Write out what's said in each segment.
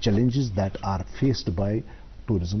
challenges that are faced by tourism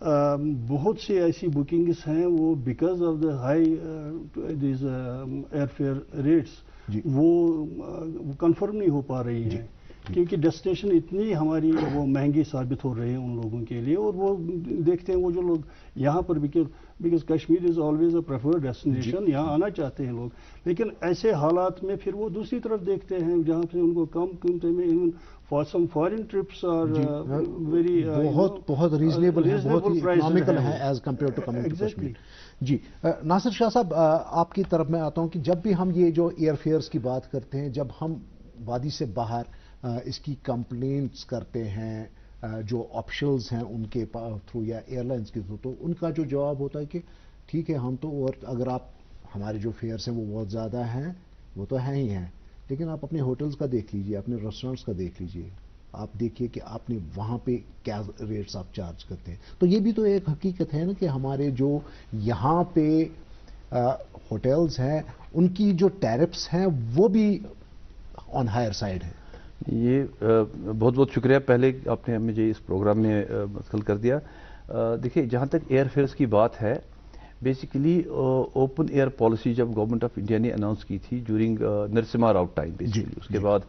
بہت سی ایسی bookings ہیں وہ because of the high these air fare rates وہ کنفرم نہیں ہو پا رہی ہیں کیونکہ ڈیسٹینیشن اتنی ہماری وہ مہنگی ثابت ہو رہے ہیں ان لوگوں کے لیے، اور وہ دیکھتے ہیں وہ جو لوگ یہاں پر because Kashmir is always a preferred destination, یہاں آنا چاہتے ہیں لوگ، لیکن ایسے حالات میں پھر وہ دوسری طرف دیکھتے ہیں جہاں سے ان کو کم قیمتیں میں even for some foreign trips are very بہت ریزنیبل ہے، بہت ہی اکنامیکل ہے as compare to coming to Kashmir. جی ناصر شاہ صاحب، آپ کی طرف میں آتا ہوں کہ جب بھی ہم یہ جو ایئر فیئرس کی بات کرتے ہیں، جب ہم وادی سے باہر اس کی کمپلینٹس کرتے ہیں جو آفیشلز ہیں ان کے تھرو یا ایئر لائنس کے تھرو، تو ان کا جو جواب ہوتا ہے کہ ٹھیک ہے ہم تو، اور اگر آپ ہمارے جو فیئرس ہیں وہ بہت زیادہ ہیں، وہ تو ہیں ہی ہیں، لیکن آپ اپنے ہوٹلز کا دیکھ لیجئے، اپنے ریسٹورینٹس کا دیکھ لیجئے، آپ دیکھیے کہ آپ نے وہاں پہ کیا ریٹس آپ چارج کرتے ہیں. تو یہ بھی تو ایک حقیقت ہے نا کہ ہمارے جو یہاں پہ ہوٹلز ہیں ان کی جو ٹیرفس ہیں وہ بھی آن ہائر سائڈ ہے. یہ بہت بہت شکریہ، پہلے آپ نے مجھے اس پروگرام میں مدخل کر دیا. دیکھیے جہاں تک ایئر فیئرس کی بات ہے، بیسیکلی اوپن ایئر پالیسی جب گورنمنٹ آف انڈیا نے اناؤنس کی تھی during Narasimha Rao time basically, اس کے بعد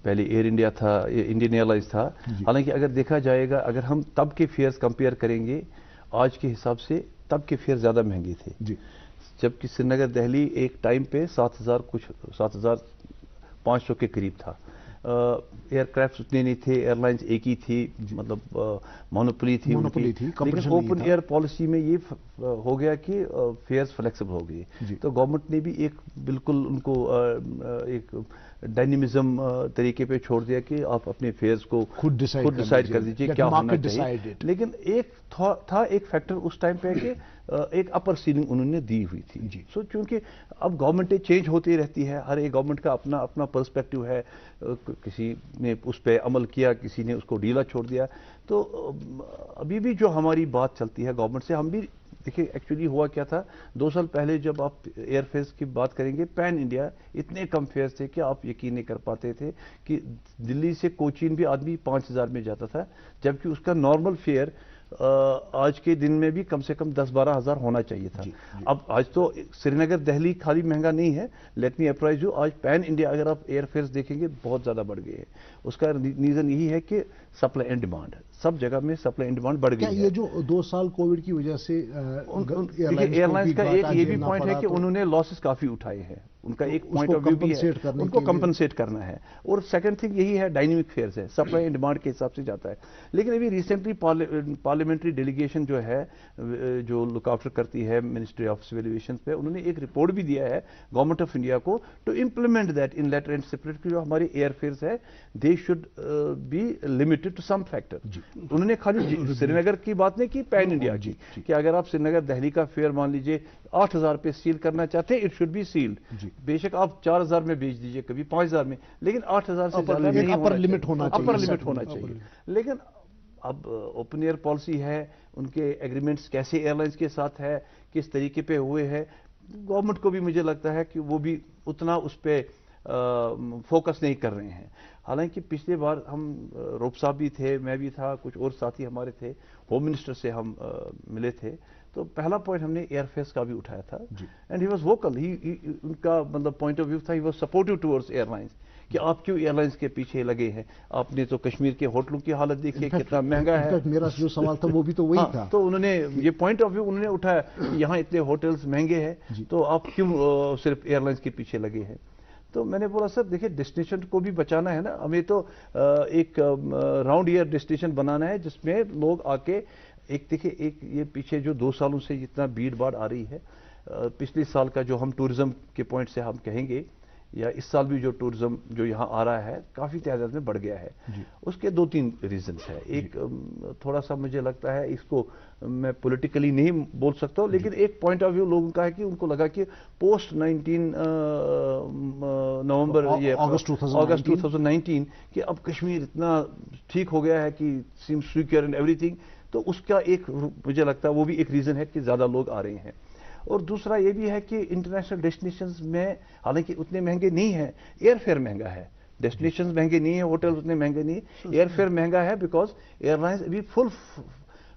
پہلے ایئر انڈیا تھا، انڈین ایئر لائنس تھا. حالانکہ اگر دیکھا جائے گا، اگر ہم تب کے فیئرس کمپیئر کریں گے آج کے حساب سے، تب کے فیئر زیادہ مہنگے تھے، جبکہ سری نگر دہلی ایک ٹائم پہ 7,500 کے قریب تھا. ایئر کرافٹ اتنے نہیں تھے، ایئر لائنس ایک ہی تھی، مطلب مونوپلی تھی. لیکن اوپن ایئر پالیسی میں یہ ہو گیا کہ فیئرز فلیکسیبل ہو گئے، تو گورنمنٹ نے بھی ایک بالکل ان کو ایک ڈائنمزم طریقے پہ چھوڑ دیا کہ آپ اپنے فیئرز کو خود ڈیسائیڈ کر دیجئے کیا ہونا چاہیے. لیکن ایک تھا ایک فیکٹر اس ٹائم پہ کہ ایک اپر سیلنگ انہوں نے دی ہوئی تھی. سو چونکہ اب گورنمنٹیں چینج ہوتی رہتی ہے، ہر ایک گورنمنٹ کا اپنا اپنا پرسپیکٹو ہے، کسی نے اس پہ عمل کیا، کسی نے اس کو ڈھیلا چھوڑ دیا. تو ابھی بھی جو ہماری بات چلتی ہے گورنمنٹ سے، ہم بھی دیکھیں ایکچولی ہوا کیا تھا 2 سال پہلے جب آپ ایئر فیئرس کی بات کریں گے، پین انڈیا اتنے کم فیئرس تھے کہ آپ یقین نہیں کر پاتے تھے کہ دلی سے کوچین بھی آدمی 5,000 میں جاتا تھا، جبکہ اس کا نارمل فیئر آج کے دن میں بھی کم سے کم 10-12 ہزار ہونا چاہیے تھا. اب آج تو سری نگر دہلی خالی مہنگا نہیں ہے، لیٹ می اپرائز یو، آج پین انڈیا اگر آپ ایئر فیئرس دیکھیں گے بہت زیادہ بڑھ گئے ہیں. اس کا ریزن یہی ہے کہ سپلائی اینڈ ڈیمانڈ، سب جگہ میں سپلائی اینڈ ڈیمانڈ بڑھ گئی ہے. یہ جو 2 سال کووڈ کی وجہ سے ایئر لائنس کا ایک یہ بھی پوائنٹ ہے کہ انہوں نے لاسز کافی اٹھائے ہیں، ان کا ایک پوائنٹ آف ویو بھی ہے، ان کو کمپنسیٹ کرنا ہے. اور سیکنڈ تھنگ یہی ہے ڈائنمک فیئرز ہے، سپلائی اینڈ ڈیمانڈ کے حساب سے جاتا ہے. لیکن ابھی ریسنٹلی پارلیمنٹری ڈیلیگیشن جو ہے جو لک آفٹر کرتی ہے منسٹری آف سول ایویشن پہ، انہوں نے ایک رپورٹ بھی دیا ہے گورنمنٹ آف انڈیا کو to implement that in letter and spirit, جو ہمارے ایئر فیئرز ہے they should be limited to some factor. انہوں نے خالی سری نگر کی بات نہیں کی، پین انڈیا کی، کہ اگر آپ سری نگر دہلی کا فیئر مان لیجیے 8,000 پہ سیل کرنا چاہتے ہیں، اٹ شوڈ بی سیلڈ. بے شک آپ 4,000 میں بیچ دیجیے، کبھی 5,000 میں، لیکن 8,000 سے زیادہ نہیں اپر لمٹ ہونا چاہیے. لیکن اب اوپن ایئر پالیسی ہے، ان کے ایگریمنٹس کیسے ایئر لائنس کے ساتھ ہے، کس طریقے پہ ہوئے ہیں، گورنمنٹ کو بھی مجھے لگتا ہے کہ وہ بھی اتنا اس پہ فوکس نہیں کر رہے ہیں. حالانکہ پچھلے بار ہم روپ صاحب بھی تھے، میں بھی تھا، کچھ اور ساتھی ہمارے تھے، ہوم منسٹر سے ہم ملے تھے، تو پہلا پوائنٹ ہم نے ایئر فیئرس کا بھی اٹھایا تھا. اینڈ ہی واز ووکل، ان کا مطلب پوائنٹ آف ویو تھا، ہی واز سپورٹو ٹورڈز ایئر لائنس، کہ آپ کیوں ایئر لائنس کے پیچھے لگے ہیں. آپ نے تو کشمیر کے ہوٹلوں کی حالت دیکھی ہے کتنا مہنگا ہے. میرا جو سوال تھا وہ بھی تو وہی تھا. تو انہوں نے یہ پوائنٹ آف ویو انہوں نے اٹھایا کہ یہاں اتنے ہوٹلز مہنگے ہیں، تو آپ کیوں صرف ایئر لائنس کے پیچھے لگے ہیں. تو میں نے بولا سر دیکھیں ڈیسٹینیشن کو بھی بچانا ہے نا، ہمیں تو ایک راؤنڈ ایئر ڈیسٹینیشن بنانا ہے جس میں لوگ آ کے دیکھیں ایک یہ پیچھے جو 2 سالوں سے جتنا بھیڑ بھاڑ آ رہی ہے، پچھلے سال کا جو ہم ٹورزم کے پوائنٹ سے ہم کہیں گے، یا اس سال بھی جو ٹورزم جو یہاں آ رہا ہے کافی تعداد میں بڑھ گیا ہے. اس کے 2-3 ریزنس ہیں. ایک تھوڑا سا مجھے لگتا ہے، اس کو میں پولیٹیکلی نہیں بول سکتا ہوں، لیکن ایک پوائنٹ آف ویو لوگوں کا ہے کہ ان کو لگا کہ پوسٹ 19 نومبر اگست 2019 کہ اب کشمیر اتنا ٹھیک ہو گیا ہے کہ سیمس سیکیور اینڈ ایوری تھنگ، تو اس کا ایک مجھے لگتا ہے وہ بھی ایک ریزن ہے کہ زیادہ لوگ آ رہے ہیں. اور دوسرا یہ بھی ہے کہ انٹرنیشنل ڈیسٹینیشنز میں حالانکہ اتنے مہنگے نہیں ہیں، ایئر فیئر مہنگا ہے، ڈیسٹینیشنز مہنگے نہیں ہیں، ہوٹل اتنے مہنگے نہیں ہیں، ایئر فیئر مہنگا ہے بیکاز ایئر لائنز ابھی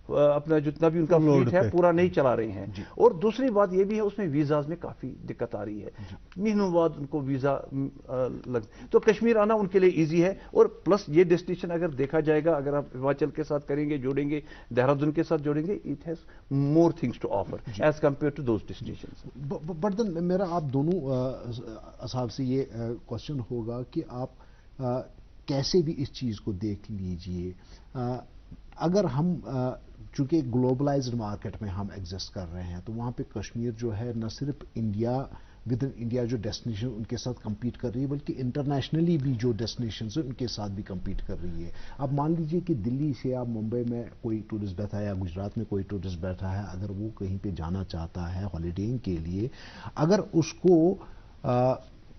اپنا جتنا بھی ان کا فلیٹ ہے پورا نہیں چلا رہے ہیں. اور دوسری بات یہ بھی ہے اس میں ویزاز میں کافی دقت آ رہی ہے, مہینوں بعد ان کو ویزا تو کشمیر آنا ان کے لیے ایزی ہے. اور پلس یہ ڈیسٹینیشن اگر دیکھا جائے گا, اگر آپ ہماچل کے ساتھ کریں گے, جوڑیں گے, دہرادون کے ساتھ جوڑیں گے, it has more things to offer as compare to those destinations. But then میرا آپ دونوں اصحاب سے یہ کوشچن ہوگا کہ آپ کیسے بھی اس چیز کو دیکھ لیجئے, اگر ہم چونکہ گلوبلائزڈ مارکیٹ میں ہم ایگزسٹ کر رہے ہیں, تو وہاں پہ کشمیر جو ہے نہ صرف انڈیا ود ان انڈیا جو ڈیسٹینیشن ان کے ساتھ کمپیٹ کر رہی ہے, بلکہ انٹرنیشنلی بھی جو ڈیسٹینیشنز ہیں ان کے ساتھ بھی کمپیٹ کر رہی ہے. اب مان لیجئے کہ دلی سے آپ ممبئی میں کوئی ٹورسٹ بیٹھا ہے یا گجرات میں کوئی ٹورسٹ بیٹھا ہے, اگر وہ کہیں پہ جانا چاہتا ہے ہالیڈیئنگ کے لیے, اگر اس کو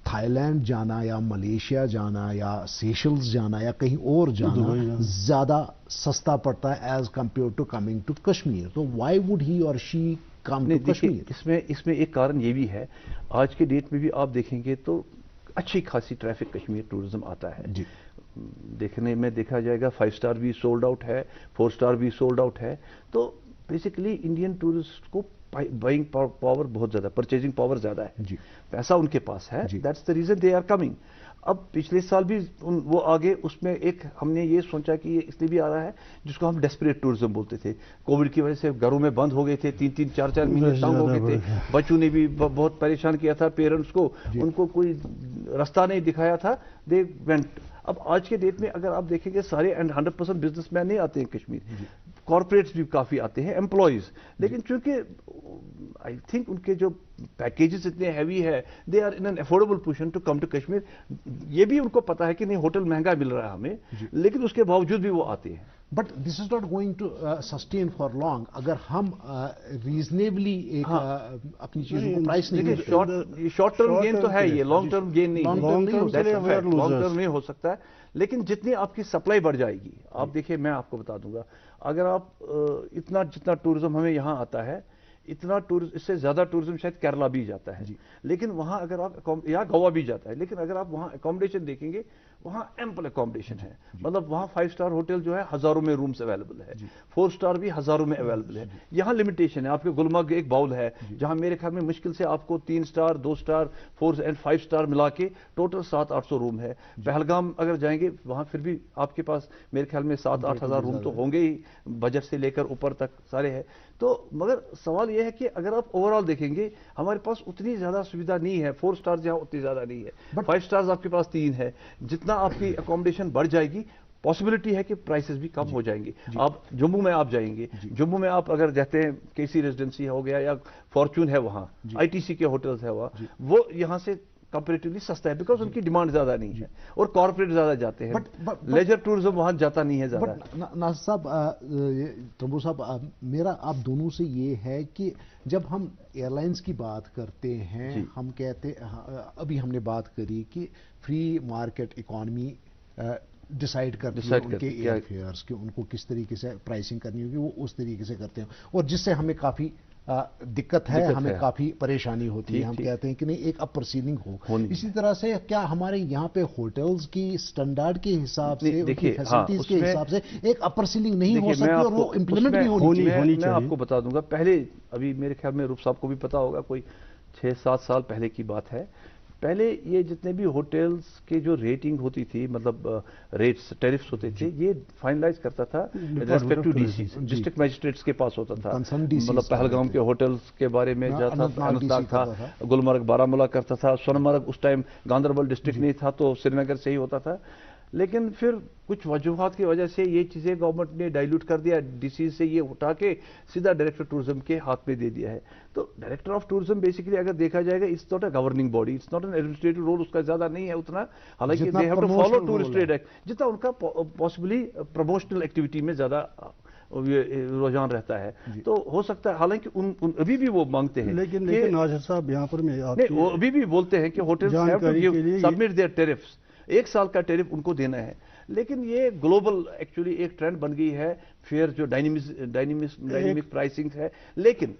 تھائی لینڈ جانا یا ملیشیا جانا یا سیشلز جانا یا کہیں اور جانا زیادہ سستا پڑتا ہے as compare to coming to Kashmir, تو وائی وڈ ہی اور شی کم ٹو کشمیر؟ اس میں ایک کارن یہ بھی ہے, آج کے ڈیٹ میں بھی آپ دیکھیں گے تو اچھی خاصی ٹریفک کشمیر ٹورزم آتا ہے. دیکھنے میں دیکھا جائے گا 5 اسٹار بھی سولڈ آؤٹ ہے, 4 اسٹار بھی سولڈ آؤٹ ہے. تو بیسیکلی انڈین ٹورسٹ کو بائنگ پاور بہت زیادہ, پرچیزنگ پاور زیادہ ہے, پیسہ ان کے پاس ہے, that's the reason they are coming. اب پچھلے سال بھی وہ آگے, اس میں ایک ہم نے یہ سوچا کہ یہ اس لیے بھی آ رہا ہے جس کو ہم ڈیسپریٹ ٹورزم بولتے تھے. کووڈ کی وجہ سے گھروں میں بند ہو گئے تھے, 3-3 4-4 مہینے تنگ ہو گئے تھے, بچوں نے بھی بہت پریشان کیا تھا پیرنٹس کو, ان کو کوئی رستہ نہیں دکھایا تھا, دے وینٹ. اب آج کے ڈیٹ میں اگر آپ دیکھیں گے سارے 100% بزنس مین نہیں آتے ہیں کشمیر, کارپوریٹس بھی کافی آتے ہیں, امپلائیز, لیکن چونکہ آئی تھنک ان کے جو پیکیجز اتنے ہیوی ہے, they are in an affordable position to come to Kashmir. یہ بھی ان کو پتا ہے کہ نہیں ہوٹل مہنگا مل رہا ہے ہمیں, لیکن اس کے باوجود بھی وہ آتے ہیں. But this is not going to sustain for long. اگر ہم ریزنیبلی ایک اپنی چیزوں کو پرائس نہیں, شارٹ ٹرم گین تو ہے, یہ لانگ ٹرم گین نہیں, لانگ ٹرم نہیں ہو سکتا ہے. لیکن جتنی آپ کی سپلائی بڑھ جائے گی, آپ دیکھیں میں آپ کو بتا دوں گا, اگر آپ اتنا جتنا ٹورزم ہمیں یہاں آتا ہے, اتنا اس سے زیادہ ٹورزم شاید کیرلا بھی جاتا ہے, لیکن وہاں اگر آپ یا گوا بھی جاتا ہے, لیکن اگر آپ وہاں اکوموڈیشن دیکھیں گے, وہاں ایمپل اکوموڈیشن ہے. مطلب وہاں 5 اسٹار ہوٹل جو ہے ہزاروں میں رومز اویلیبل ہے, 4 اسٹار بھی ہزاروں میں اویلیبل ہے. یہاں لمیٹیشن ہے. آپ کے گلمرگ ایک باؤل ہے جہاں میرے خیال میں مشکل سے آپ کو 3 اسٹار 2 اسٹار 4 اینڈ 5 اسٹار ملا کے ٹوٹل 700-800 روم ہے. پہلگام اگر جائیں گے وہاں پھر بھی آپ کے پاس میرے خیال میں 7-8 ہزار روم تو ہوں گے ہی, بجٹ سے لے کر اوپر تک سارے ہیں. تو مگر سوال یہ ہے کہ اگر آپ اوور آل دیکھیں گے ہمارے پاس اتنی زیادہ سویدھا نہیں ہے. 4 اسٹار جہاں اتنی زیادہ نہیں ہے, 5 اسٹارز آپ کے پاس 3 ہے. جتنا آپ کی اکوموڈیشن بڑھ جائے گی, پاسبلٹی ہے کہ پرائسز بھی کم ہو جائیں گے. آپ جموں میں آپ جائیں گے, جموں میں آپ اگر جاتے ہیں KC ریزیڈنسی ہو گیا یا فارچون ہے, وہاں ITC کے ہوٹلز ہے, وہ یہاں سے کمپیریٹیولی سستا ہے, بیکاز ان کی ڈیمانڈ زیادہ نہیں ہے اور کارپوریٹ زیادہ جاتے ہیں. لیجر ٹورزم وہاں جاتا نہیں ہے زیادہ. ناصر صاحب, ترنبور صاحب, میرا آپ دونوں سے یہ ہے کہ جب ہم ایئر لائنس کی بات کرتے ہیں, ہم کہتے, ابھی ہم نے بات کری کہ فری مارکیٹ اکانومی ڈیسائیڈ کرتی ہے ان کے ایئر فیئرس کہ ان کو کس طریقے سے پرائسنگ کرنی ہوگی, وہ اس طریقے سے کرتے ہیں, اور جس سے ہمیں کافی دقت ہے, ہمیں کافی پریشانی ہوتی ہے. ہم کہتے ہیں کہ نہیں ایک اپر سیلنگ ہو. اسی طرح سے کیا ہمارے یہاں پہ ہوٹلز کی سٹینڈرڈ کے حساب سے, ان کی فیسلٹیز کے حساب سے ایک اپر سیلنگ نہیں ہو سکتی اور وہ امپلیمنٹ بھی ہونی چاہیے؟ میں آپ کو بتا دوں گا, پہلے ابھی میرے خیال میں روپ صاحب کو بھی پتا ہوگا, کوئی 6-7 سال پہلے کی بات ہے, پہلے یہ جتنے بھی ہوٹلز کے جو ریٹنگ ہوتی تھی, مطلب ریٹس ٹیرفس ہوتے تھے, یہ فائنلائز کرتا تھا ریسپیکٹو DCs, ڈسٹرکٹ میجسٹریٹس کے پاس ہوتا تھا. مطلب پہلگام کے ہوٹلز کے بارے میں جاتا تھا, اننت ناگ تھا, گلمرگ بارہمولہ کرتا تھا, سونمرگ اس ٹائم گاندربل ڈسٹرکٹ نہیں تھا تو سری نگر سے ہی ہوتا تھا. لیکن پھر کچھ وجوہات کی وجہ سے یہ چیزیں گورنمنٹ نے ڈائیلوٹ کر دیا, DCs سے یہ اٹھا کے سیدھا ڈائریکٹر ٹورزم کے ہاتھ میں دے دیا ہے. تو ڈائریکٹر آف ٹورزم بیسیکلی اگر دیکھا جائے گا, it's not a governing body, it's not an administrative role اس کا زیادہ نہیں ہے اتنا, حالانکہ they have to follow tourist trade act, جتنا ان کا پاسبلی پروموشنل ایکٹیویٹی میں زیادہ رجحان رہتا ہے. تو ہو سکتا ہے, حالانکہ ابھی بھی وہ مانگتے ہیں, لیکن ناصر صاحب یہاں پر میں وہ ابھی بھی بولتے ہیں کہ hotels have to give submit their tariffs, 1 سال کا ٹیرف ان کو دینا ہے. لیکن یہ گلوبل ایکچولی ایک ٹرینڈ بن گئی ہے, فیئر جو ڈائنامک پرائسنگ ہے. لیکن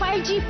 5G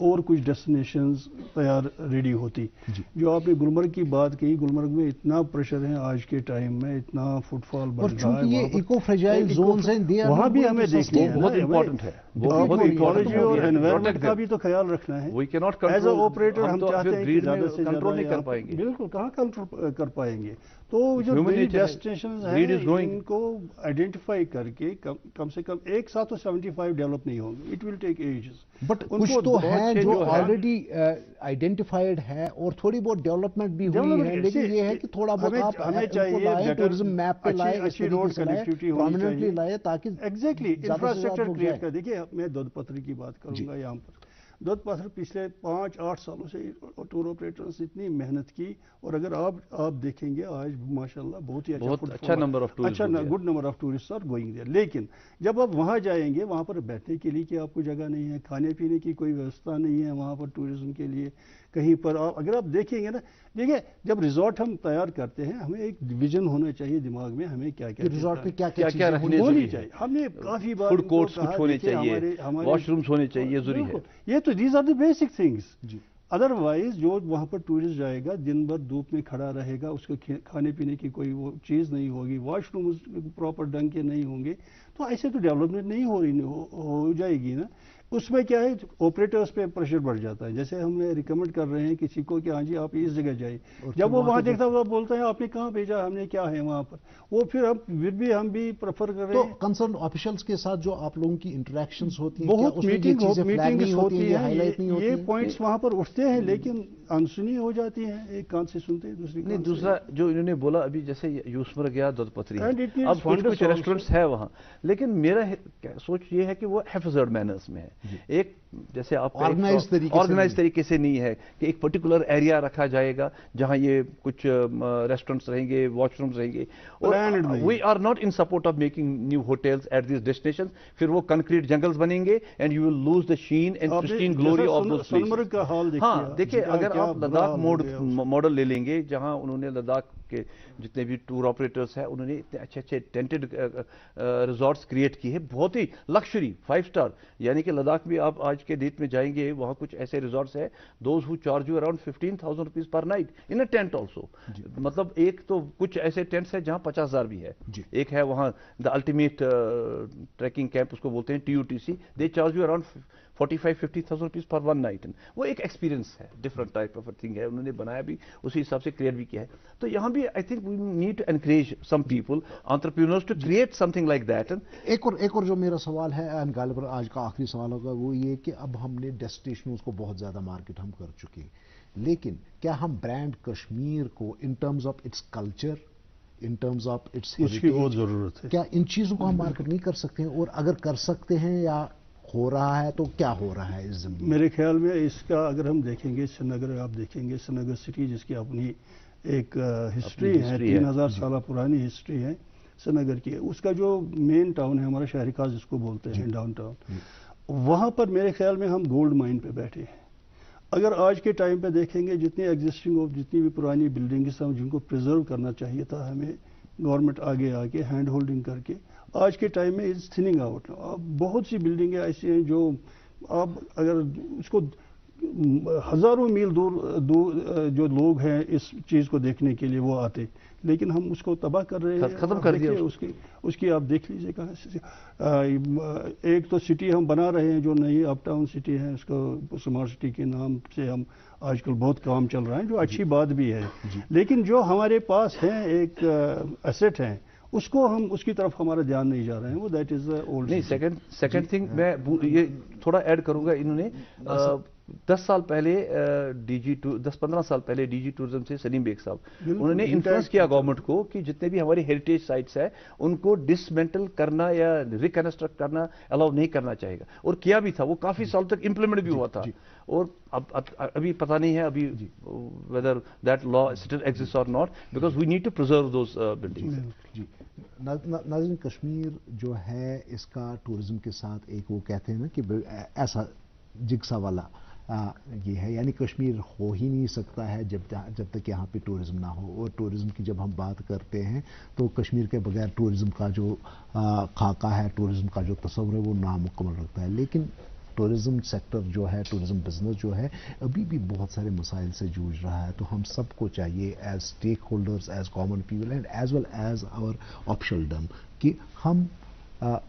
اور کچھ ڈیسٹینیشنز تیار ریڈی ہوتی. جو آپ نے گلمرگ کی بات کی، گلمرگ میں اتنا پریشر ہے آج کے ٹائم میں، اتنا فٹ فال بڑھ رہا ہے، یہ ایکو فریجائل زونز ہیں، وہاں بھی ہمیں دیکھنا ہے، بہت امپورٹنٹ ہے، ایکولوجی اور انوائرمنٹ کا بھی تو خیال رکھنا ہے. ایز اے آپریٹر ہم چاہتے ہیں کہ زیادہ سے کنٹرول نہیں کر پائیں گے. بالکل کہاں کنٹرول کر پائیں گے. تو جو ڈیسٹینیشنز ہیں ان کو آئیڈینٹیفائی کر کے کم سے کم ایک ساتھ تو 75 ڈیولپ نہیں ہوں گے، it will take ages. But کچھ تو ہے جو آلریڈی آئیڈینٹیفائڈ ہے اور تھوڑی بہت ڈیولپمنٹ بھی ہوئی ہے، لیکن یہ ہے کہ تھوڑا بہت ہمیں چاہیے ٹورزم میپ پہ لائے، اچھی روڈ کنیکٹیوٹی پرماننٹلی لائے تاکہ ایگزیکٹلی انفراسٹرکچر کریٹ کر. دیکھیے میں دودھ پتھر کی بات کروں گا. یہاں پر دودھ پتھر پچھلے 5-8 سالوں سے ٹور آپریٹرز اتنی محنت کی، اور اگر آپ دیکھیں گے آج ماشاءاللہ بہت ہی اچھا number of tourist, good number of tourist are going there. لیکن جب آپ وہاں جائیں گے، وہاں پر بیٹھنے کے لیے کہ آپ کو جگہ نہیں ہے، کھانے پینے کی کوئی ویوستھا نہیں ہے وہاں پر ٹورزم کے لیے کہیں پر. اگر آپ دیکھیں گے نا، دیکھیں جب ریزورٹ ہم تیار کرتے ہیں ہمیں ایک ویژن ہونا چاہیے دماغ میں، ہمیں کیا کیا ریزورٹ پہ کیا ہونی چاہیے. ہم نے کافی بار فوڈ کورٹس کچھ ہونے چاہیے، واش رومس ہونے چاہیے، ضروری ہے. یہ تو these are the basic things. Otherwise جو وہاں پر ٹورسٹ جائے گا دن بھر دھوپ میں کھڑا رہے گا، اس کو کھانے پینے کی کوئی وہ چیز نہیں ہوگی، واش روم پراپر ڈھنگ کے نہیں ہوں گے، تو ایسے تو ڈیولپمنٹ نہیں ہو جائے گی نا. اس میں کیا ہے آپریٹرز پہ پریشر بڑھ جاتا ہے. جیسے ہم ریکمنڈ کر رہے ہیں کسی کو کہ ہاں جی آپ اس جگہ جائیں، جب وہ وہاں دیکھتا ہے وہ بولتا ہے آپ نے کہاں بھیجا، ہم نے کیا ہے وہاں پر. وہ پھر ہم بھی پریفر کر رہے ہیں. تو کنسرن آفیشلز کے ساتھ جو آپ لوگوں کی انٹریکشنز ہوتی ہیں، بہت میٹنگز ہوتی ہیں، یہ پوائنٹس وہاں پر اٹھتے ہیں لیکن انسنی ہو جاتی ہیں، ایک کان سے سنتے ہیں دوسرا جو انہوں نے بولا ابھی جیسے یوسمرگ یا دودھ پتری، اب کچھ ریسٹورینٹس ہے وہاں، لیکن میرا سوچ یہ ہے کہ وہ حفظڈ مینرز میں ہے. ایک جیسے آپ آرگنائز طریقے سے نہیں ہے کہ ایک پرٹیکولر ایریا رکھا جائے گا جہاں یہ کچھ ریسٹورینٹس رہیں گے، واش رومز رہیں گے. We are not in support of making new hotels at these destinations. پھر وہ کنکریٹ جنگلز بنیں گے and you will lose the sheen and pristine glory of those places. ہاں دیکھیے اگر آپ لداخ ماڈل لے لیں گے جہاں انہوں نے لداخ کے جتنے بھی ٹور آپریٹرز ہیں انہوں نے اتنے اچھے اچھے ٹینٹڈ ریزورٹس کریٹ کیے ہیں، بہت ہی لکشری 5 اسٹار. یعنی کہ لداخ بھی آپ آج کے ڈیٹ میں جائیں گے وہاں کچھ ایسے ریزورٹس ہیں those who charge you around 15,000 rupees per night in a tent also. مطلب ایک تو کچھ ایسے ٹینٹس ہیں جہاں 50,000 بھی ہے. ایک ہے وہاں دا الٹیمیٹ ٹریکنگ کیمپ اس کو بولتے ہیں TUTC، they charge you around 45-50,000 rupees per 1 night. وہ ایک ایکسپیرینس ہے، ڈفرنٹ ٹائپ آف تھنگ ہے، انہوں نے بنایا بھی اسی حساب سے کریٹ بھی کیا ہے. تو یہاں بھی I think we need to encourage some people entrepreneurs to create something like that. ایک اور جو میرا سوال ہے غالباً آج کا آخری سوال ہوگا، وہ یہ کہ اب ہم نے ڈیسٹینیشنز کو بہت زیادہ مارکیٹ ہم کر چکے ہیں، لیکن کیا ہم برانڈ کشمیر کو in terms of its culture, in terms of its اس کی بہت ضرورت ہے، کیا ان چیزوں کو ہم مارکیٹ نہیں کر سکتے ہیں؟ اور اگر کر سکتے ہیں یا ہو رہا ہے تو کیا ہو رہا ہے اس زمین؟ میرے خیال میں اس کا اگر ہم دیکھیں گے سری نگر، آپ دیکھیں گے سری نگر سٹی جس کی اپنی ایک ہسٹری ہے، 3000 سالہ پرانی ہسٹری ہے سری نگر کی. اس کا جو مین ٹاؤن ہے ہمارا شہر خاص جس کو بولتے ہیں ڈاؤن ٹاؤن، وہاں پر میرے خیال میں ہم گولڈ مائن پہ بیٹھے ہیں. اگر آج کے ٹائم پہ دیکھیں گے جتنی ایگزسٹنگ جتنی بھی پرانی بلڈنگز ہیں جن کو پریزرو کرنا چاہیے تھا ہمیں، گورنمنٹ آگے آ کے ہینڈ ہولڈنگ کر کے آج کے ٹائم میں از تھننگ آؤٹ. بہت سی بلڈنگیں ایسی ہیں جو آپ اگر اس کو ہزاروں میل دور جو لوگ ہیں اس چیز کو دیکھنے کے لیے وہ آتے، لیکن ہم اس کو تباہ کر رہے ہیں، ختم کر دیا اس کی آپ دیکھ لیجیے کہاں سے. ایک تو سٹی ہم بنا رہے ہیں جو نئی اپ ٹاؤن سٹی ہے، اس کو اسمارٹ سٹی کے نام سے ہم آج کل بہت کام چل رہا ہے جو اچھی بات بھی ہے، لیکن جو ہمارے پاس ہیں ایک ایسٹ ہیں اس کو ہم اس کی طرف ہمارا دھیان نہیں جا رہے ہیں، وہ دیٹ از اولڈ. نہیں سیکنڈ تھنگ میں یہ تھوڑا ایڈ کروں گا. انہوں نے 10 سال پہلے 10-15 سال پہلے ڈی جی ٹورزم سے سلیم بیگ صاحب انہوں نے انفلوئنس کیا گورنمنٹ کو کہ جتنے بھی ہماری ہیریٹیج سائٹس ہیں ان کو ڈسمینٹل کرنا یا ریکنسٹرکٹ کرنا الاؤ نہیں کرنا چاہے گا، اور کیا بھی تھا، وہ کافی سال تک امپلیمنٹ بھی ہوا تھا. اور ابھی پتہ نہیں ہے ابھی whether that law still exists or not because we need to preserve those buildings. ناظرین، کشمیر جو ہے اس کا ٹورزم کے ساتھ ایک وہ کہتے ہیں نا کہ ایسا جگسا والا یہ ہے، یعنی کشمیر ہو ہی نہیں سکتا ہے جب تک یہاں پہ ٹورزم نہ ہو. اور ٹورزم کی جب ہم بات کرتے ہیں تو کشمیر کے بغیر ٹورزم کا جو خاکہ ہے، ٹورزم کا جو تصور ہے وہ نامکمل رکھتا ہے. لیکن ٹورزم سیکٹر جو ہے، ٹورزم بزنس جو ہے، ابھی بھی بہت سارے مسائل سے جوجھ رہا ہے. تو ہم سب کو چاہیے as stakeholders, as common people and as well as our officialdom کہ ہم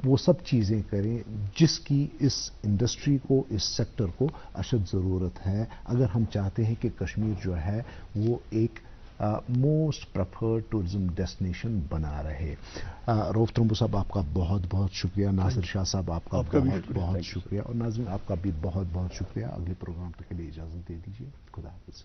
وہ سب چیزیں کریں جس کی اس انڈسٹری کو، اس سیکٹر کو اشد ضرورت ہے، اگر ہم چاہتے ہیں کہ کشمیر جو ہے وہ ایک موسٹ پریفرڈ ٹورزم ڈیسٹینیشن بنا رہے. رؤف ترنبو صاحب آپ کا بہت بہت شکریہ. ناصر شاہ صاحب آپ کا بہت بہت شکریہ. اور ناظرین آپ کا بھی بہت بہت شکریہ. اگلے پروگرام تک کے لیے اجازت دے دیجیے. خدا حافظ.